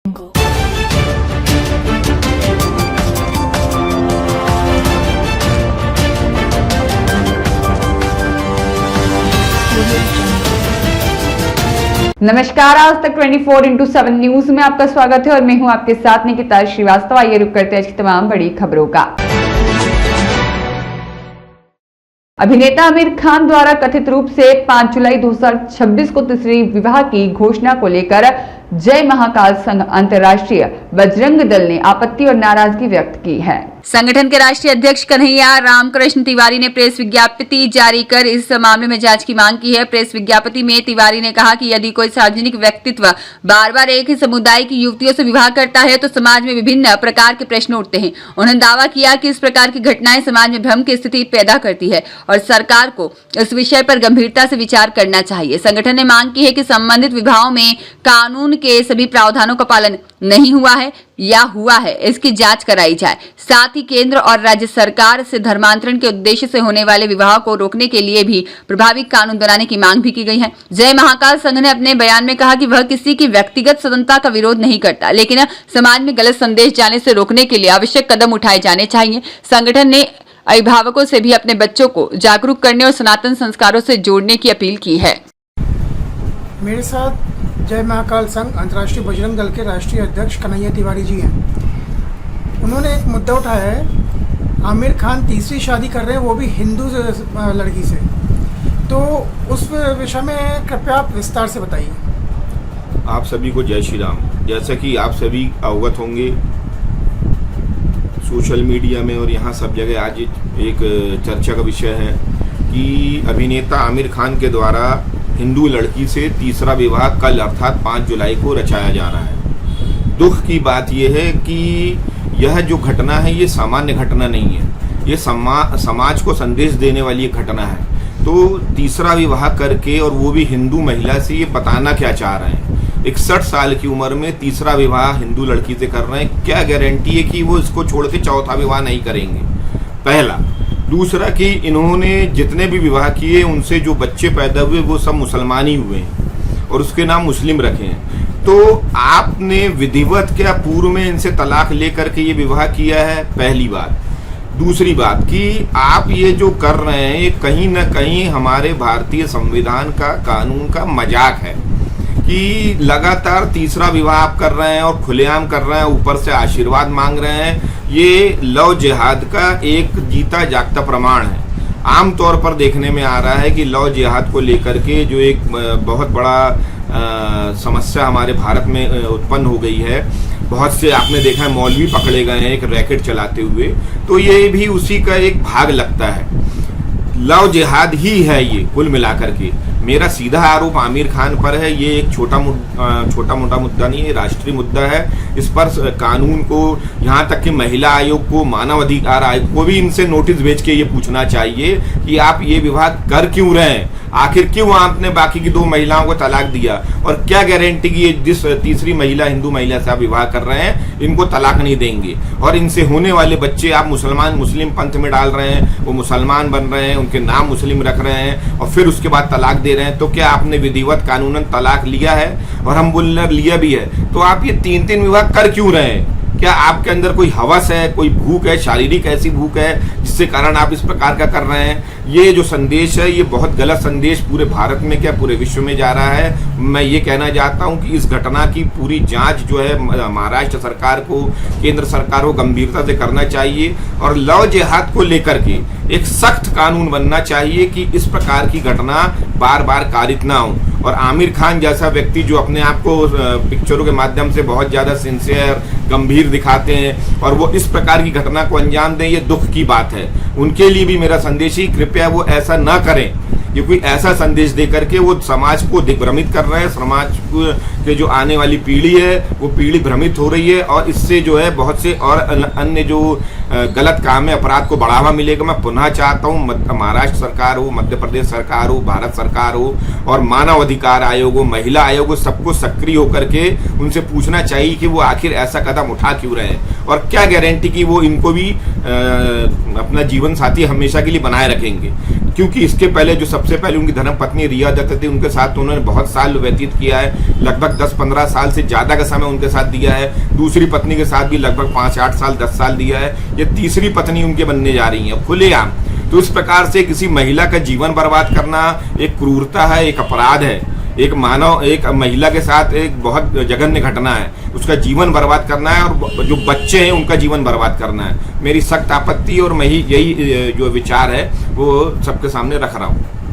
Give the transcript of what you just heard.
नमस्कार, आज तक 24/7 न्यूज में आपका स्वागत है और मैं हूं आपके साथ निकिता श्रीवास्तव। आइए रुक करते हैं आज की तमाम बड़ी खबरों का। अभिनेता आमिर खान द्वारा कथित रूप से 5 जुलाई 2026 को तीसरी विवाह की घोषणा को लेकर जय महाकाल संघ अंतर्राष्ट्रीय बजरंग दल ने आपत्ति और नाराजगी व्यक्त की है। संगठन के राष्ट्रीय अध्यक्ष कन्हैया रामकृष्ण तिवारी ने प्रेस विज्ञप्ति जारी कर इस मामले में जांच की मांग की है। प्रेस विज्ञप्ति में तिवारी ने कहा कि यदि कोई सार्वजनिक व्यक्तित्व बार बार एक ही समुदाय की युवतियों से विवाह करता है तो समाज में विभिन्न प्रकार के प्रश्न उठते हैं। उन्होंने दावा किया कि इस प्रकार की घटनाएं समाज में भ्रम की स्थिति पैदा करती है और सरकार को इस विषय पर गंभीरता से विचार करना चाहिए। संगठन ने मांग की है कि संबंधित विवाहों में कानून के सभी प्रावधानों का पालन नहीं हुआ है या हुआ है, इसकी जांच कराई जाए। साथ ही केंद्र और राज्य सरकार से धर्मांतरण के उद्देश्य से होने वाले विवाह को रोकने के लिए भी प्रभावी कानून बनाने की मांग भी की गई है। जय महाकाल संघ ने अपने बयान में कहा कि वह किसी की व्यक्तिगत स्वतंत्रता का विरोध नहीं करता, लेकिन समाज में गलत संदेश जाने से रोकने के लिए आवश्यक कदम उठाए जाने चाहिए। संगठन ने अभिभावकों से भी अपने बच्चों को जागरूक करने और सनातन संस्कारों से जोड़ने की अपील की है। मेरे साथ जय महाकाल संघ अंतर्राष्ट्रीय बजरंग दल के राष्ट्रीय अध्यक्ष कन्हैया तिवारी जी हैं। उन्होंने एक मुद्दा उठाया है, आमिर खान तीसरी शादी कर रहे हैं, वो भी हिंदू लड़की से। तो उस विषय में कृपया आप विस्तार से बताइए। आप सभी को जय श्री राम। जैसा कि आप सभी अवगत होंगे, सोशल मीडिया में और यहाँ सब जगह आज एक चर्चा का विषय है कि अभिनेता आमिर खान के द्वारा हिंदू लड़की से तीसरा विवाह कल अर्थात 5 जुलाई को रचाया जा रहा है। दुख की बात यह है कि यह जो घटना है ये सामान्य घटना नहीं है, ये समाज को संदेश देने वाली एक घटना है। तो तीसरा विवाह करके और वो भी हिंदू महिला से, ये बताना क्या चाह रहे हैं? 61 साल की उम्र में तीसरा विवाह हिंदू लड़की से कर रहे हैं, क्या गारंटी है कि वो इसको छोड़ के चौथा विवाह नहीं करेंगे? पहला। दूसरा कि इन्होंने जितने भी विवाह किए उनसे जो बच्चे पैदा हुए वो सब मुसलमान ही हुए हैं और उसके नाम मुस्लिम रखे हैं। तो आपने विधिवत क्या पूर्व में इनसे तलाक लेकर के ये विवाह किया है? पहली बात। दूसरी बात कि आप ये जो कर रहे हैं ये कहीं ना कहीं हमारे भारतीय संविधान का, कानून का मजाक है कि लगातार तीसरा विवाह आप कर रहे हैं और खुलेआम कर रहे हैं, ऊपर से आशीर्वाद मांग रहे हैं। ये लव जिहाद का एक जीता जागता प्रमाण है। आमतौर पर देखने में आ रहा है कि लव जिहाद को लेकर के जो एक बहुत बड़ा समस्या हमारे भारत में उत्पन्न हो गई है, बहुत से आपने देखा है मौलवी पकड़े गए हैं एक रैकेट चलाते हुए, तो ये भी उसी का एक भाग लगता है। लव जिहाद ही है ये कुल मिलाकर के। मेरा सीधा आरोप आमिर खान पर है, ये एक छोटा मोटा मुद्दा नहीं है, राष्ट्रीय मुद्दा है। इस पर कानून को, यहाँ तक कि महिला आयोग को, मानव अधिकार आयोग को भी इनसे नोटिस भेज के ये पूछना चाहिए कि आप ये विवाह कर क्यों रहे हैं? आखिर क्यों आपने बाकी की 2 महिलाओं को तलाक दिया? और क्या गारंटी की जिस तीसरी महिला, हिंदू महिला से आप विवाह कर रहे हैं, इनको तलाक नहीं देंगे? और इनसे होने वाले बच्चे आप मुस्लिम पंथ में डाल रहे हैं, वो मुसलमान बन रहे हैं, उनके नाम मुस्लिम रख रहे हैं और फिर उसके बाद तलाक दे रहे हैं। तो क्या आपने विधिवत कानूनन तलाक लिया है? और हम बोल रहे लिया भी है, तो आप ये 3 विवाह कर क्यों रहे हैं? क्या आपके अंदर कोई हवस है, कोई भूख है, शारीरिक ऐसी भूख है जिससे कारण आप इस प्रकार का कर रहे हैं? ये जो संदेश है ये बहुत गलत संदेश पूरे भारत में, क्या पूरे विश्व में जा रहा है। मैं ये कहना चाहता हूँ कि इस घटना की पूरी जांच जो है महाराष्ट्र सरकार को, केंद्र सरकार को गंभीरता से करना चाहिए और लव जिहाद को लेकर के एक सख्त कानून बनना चाहिए कि इस प्रकार की घटना बार बार कारित ना हो। और आमिर खान जैसा व्यक्ति जो अपने आप को पिक्चरों के माध्यम से बहुत ज्यादा सिंसियर, गंभीर दिखाते हैं और वो इस प्रकार की घटना को अंजाम दें, ये दुख की बात है। उनके लिए भी मेरा संदेश ही, कृपया वो ऐसा न करें। ये कोई ऐसा संदेश दे करके वो समाज को दिग्भ्रमित कर रहे हैं। समाज के जो आने वाली पीढ़ी है वो पीढ़ी भ्रमित हो रही है और इससे जो है बहुत से और अन्य जो गलत काम है, अपराध को बढ़ावा मिलेगा। मैं पुनः चाहता हूँ महाराष्ट्र सरकार हो, मध्य प्रदेश सरकार हो, भारत सरकार हो और मानव अधिकार आयोग हो, महिला आयोग हो, सबको सक्रिय होकर के उनसे पूछना चाहिए कि वो आखिर ऐसा कदम उठा क्यों रहे हैं और क्या गारंटी कि वो इनको भी अपना जीवन साथी हमेशा के लिए बनाए रखेंगे। क्योंकि इसके पहले जो सबसे पहले उनकी धर्मपत्नी रिया दत्त थी, उनके साथ उन्होंने बहुत साल व्यतीत किया है, लगभग 10-15 साल से ज़्यादा का समय उनके साथ दिया है। दूसरी पत्नी के साथ भी लगभग 5-8 साल 10 साल दिया है। ये तीसरी पत्नी उनके बनने जा रही है खुलेआम। तो इस प्रकार से किसी महिला का जीवन बर्बाद करना एक क्रूरता है, एक अपराध है। एक महिला के साथ एक बहुत जघन्य घटना है, उसका जीवन बर्बाद करना है और जो बच्चे हैं उनका जीवन बर्बाद करना है। मेरी सख्त आपत्ति और मैं यही जो विचार है वो सबके सामने रख रहा हूँ।